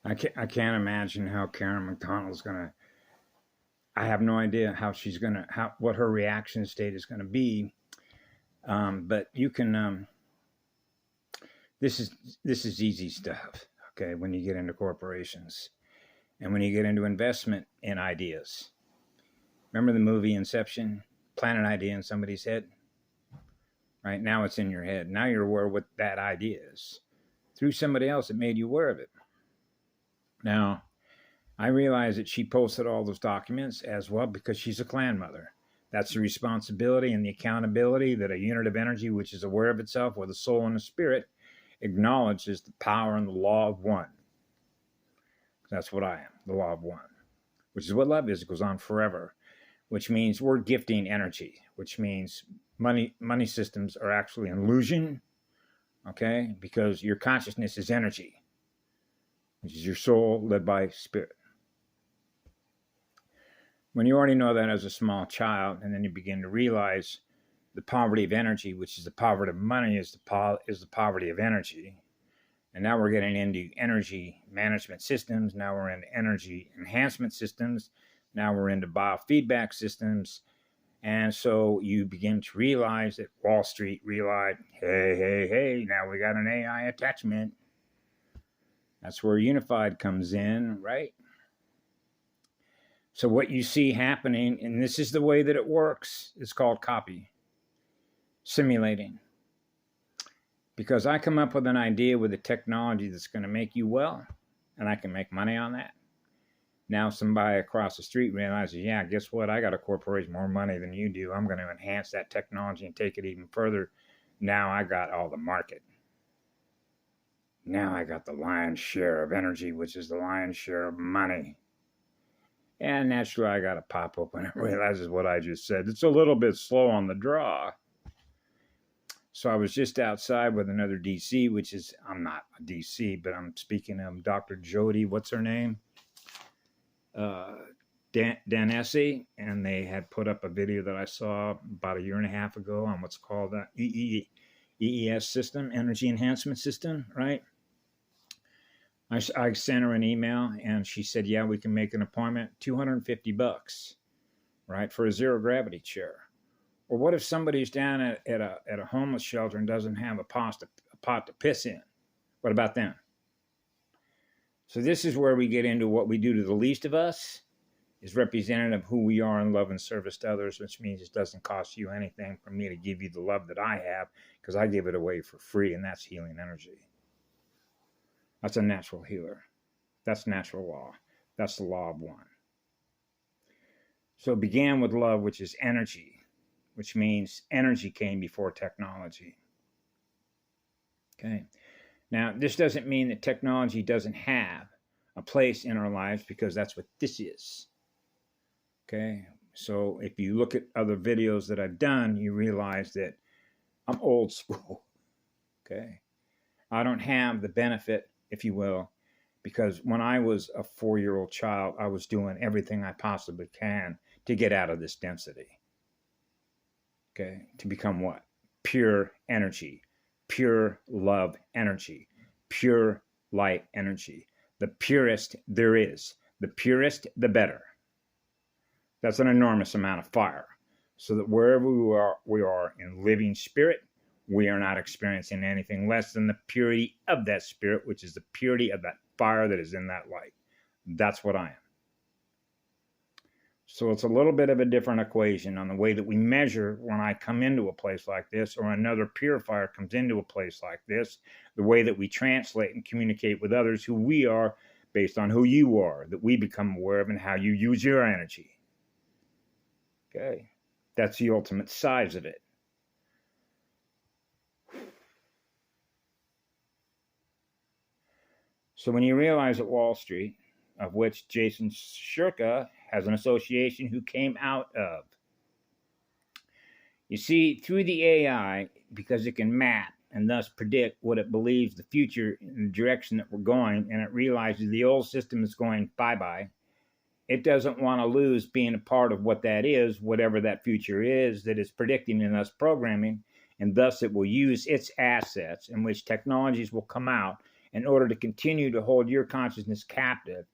I can't imagine how Karen McDonald's gonna. I have no idea how she's gonna what her reaction state is gonna be. But you can. This is easy stuff. Okay, when you get into corporations and when you get into investment in ideas. Remember the movie Inception? Plant an idea in somebody's head. Right now it's in your head. Now you're aware of what that idea is. Through somebody else, it made you aware of it. Now, I realize that she posted all those documents as well because she's a clan mother. That's the responsibility and the accountability that a unit of energy, which is aware of itself with a soul and a spirit, acknowledges the power and the law of one. That's what I am, the law of one, which is what love is. It goes on forever, which means we're gifting energy, which means money systems are actually an illusion, okay? Because your consciousness is energy, which is your soul led by spirit. When you already know that as a small child, and then you begin to realize the poverty of energy, which is the poverty of money, is the poverty of energy. And now we're getting into energy management systems. Now we're into energy enhancement systems. Now we're into biofeedback systems. And so you begin to realize that Wall Street realized, hey, now we got an AI attachment. That's where Unified comes in, right? So what you see happening, and this is the way that it works, it's called copy, simulating. Because I come up with an idea with a technology that's going to make you well, and I can make money on that. Now somebody across the street realizes, yeah, guess what? I got a corporation more money than you do. I'm going to enhance that technology and take it even further. Now I got all the market. Now I got the lion's share of energy, which is the lion's share of money. And naturally, I got to pop up when it realizes what I just said. It's a little bit slow on the draw. So I was just outside with another DC, which is, I'm not a DC, but I'm speaking of Dr. Jody, what's her name? Danesi, and they had put up a video that I saw about a year and a half ago on what's called the EES system, Energy Enhancement System, right? I sent her an email, and she said, yeah, we can make an appointment, $250, right, for a zero gravity chair. Or what if somebody's down at a homeless shelter and doesn't have a pot to piss in? What about them? So this is where we get into what we do to the least of us is representative of who we are in love and service to others, which means it doesn't cost you anything for me to give you the love that I have because I give it away for free, and that's healing energy. That's a natural healer. That's natural law. That's the law of one. So it began with love, which is energy, which means energy came before technology. Okay. Now, this doesn't mean that technology doesn't have a place in our lives because that's what this is. Okay. So if you look at other videos that I've done, you realize that I'm old school. Okay. I don't have the benefit, if you will, because when I was a 4-year-old child, I was doing everything I possibly can to get out of this density. Okay, to become what? Pure energy, pure love energy, pure light energy. The purest there is. The purest, the better. That's an enormous amount of fire. So that wherever we are in living spirit, we are not experiencing anything less than the purity of that spirit, which is the purity of that fire that is in that light. That's what I am. So it's a little bit of a different equation on the way that we measure when I come into a place like this or another purifier comes into a place like this, the way that we translate and communicate with others who we are based on who you are, that we become aware of and how you use your energy. Okay, that's the ultimate size of it. So when you realize that Wall Street, of which Jason Shirka has an association who came out of. You see, through the AI, because it can map and thus predict what it believes the future in the direction that we're going, and it realizes the old system is going bye-bye, it doesn't want to lose being a part of what that is, whatever that future is that is predicting in us programming, and thus it will use its assets in which technologies will come out in order to continue to hold your consciousness captive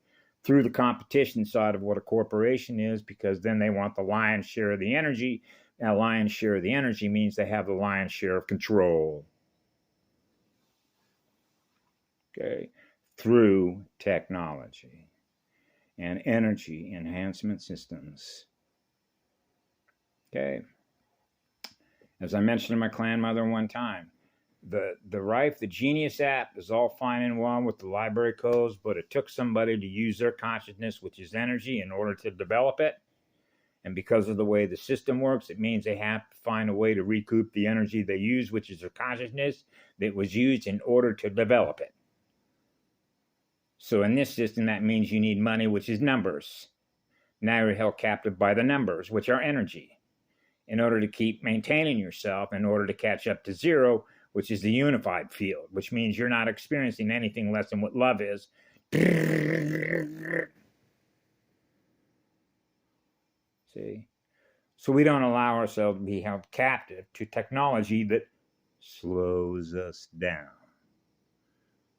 through the competition side of what a corporation is, because then they want the lion's share of the energy. Now, lion's share of the energy means they have the lion's share of control. Okay, through technology and energy enhancement systems. Okay, as I mentioned to my clan mother one time, the Rife, the Genius app is all fine and well with the library codes, but it took somebody to use their consciousness, which is energy, in order to develop it. And because of the way the system works, it means they have to find a way to recoup the energy they use, which is their consciousness that was used in order to develop it. So in this system, that means you need money, which is numbers. Now you're held captive by the numbers, which are energy, in order to keep maintaining yourself, in order to catch up to zero, which is the unified field, which means you're not experiencing anything less than what love is. See? So we don't allow ourselves to be held captive to technology that slows us down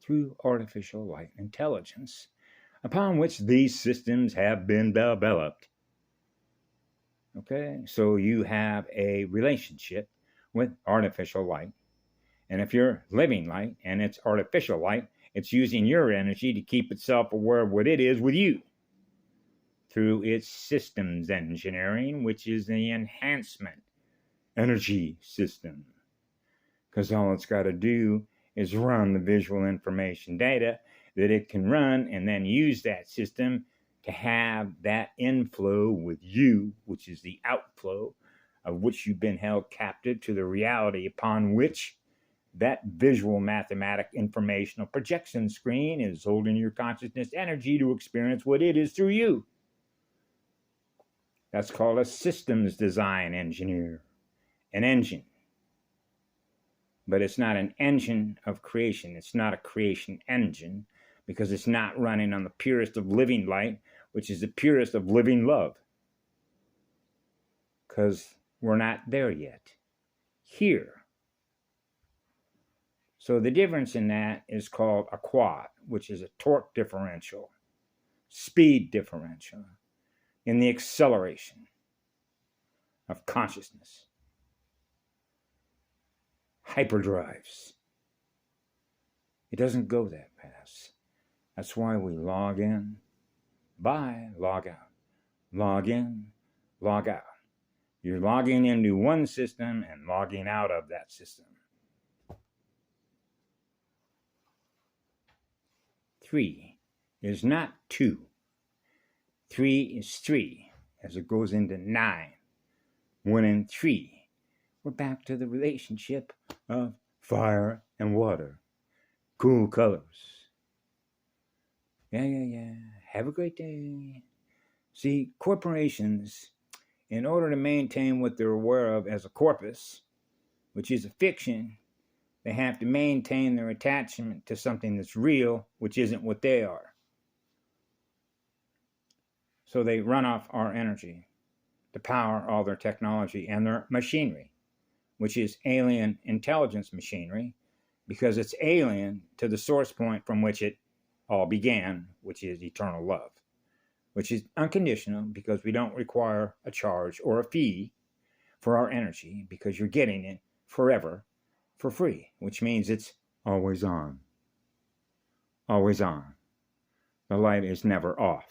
through artificial light intelligence, upon which these systems have been developed. Okay? So you have a relationship with artificial light. And if you're living light and it's artificial light, it's using your energy to keep itself aware of what it is with you through its systems engineering, which is the enhancement energy system. Because all it's got to do is run the visual information data that it can run, and then use that system to have that inflow with you, which is the outflow of which you've been held captive to the reality upon which that visual mathematic informational projection screen is holding your consciousness energy to experience what it is through you. That's called a systems design engineer, an engine. But it's not an engine of creation. It's not a creation engine, because it's not running on the purest of living light, which is the purest of living love. Because we're not there yet. Here. So the difference in that is called a quad, which is a torque differential, speed differential, in the acceleration of consciousness. Hyperdrives. It doesn't go that fast. That's why we log in, log out, log in, log out. You're logging into one system and logging out of that system. 3 is not 2. 3 is 3 as it goes into 9. 1 and 3. We're back to the relationship of fire and water. Cool colors. Yeah. Have a great day. See, corporations, in order to maintain what they're aware of as a corpus, which is a fiction, they have to maintain their attachment to something that's real, which isn't what they are. So they run off our energy to power all their technology and their machinery, which is alien intelligence machinery, because it's alien to the source point from which it all began, which is eternal love, which is unconditional, because we don't require a charge or a fee for our energy, because you're getting it forever for free, which means it's always on. Always on. The light is never off.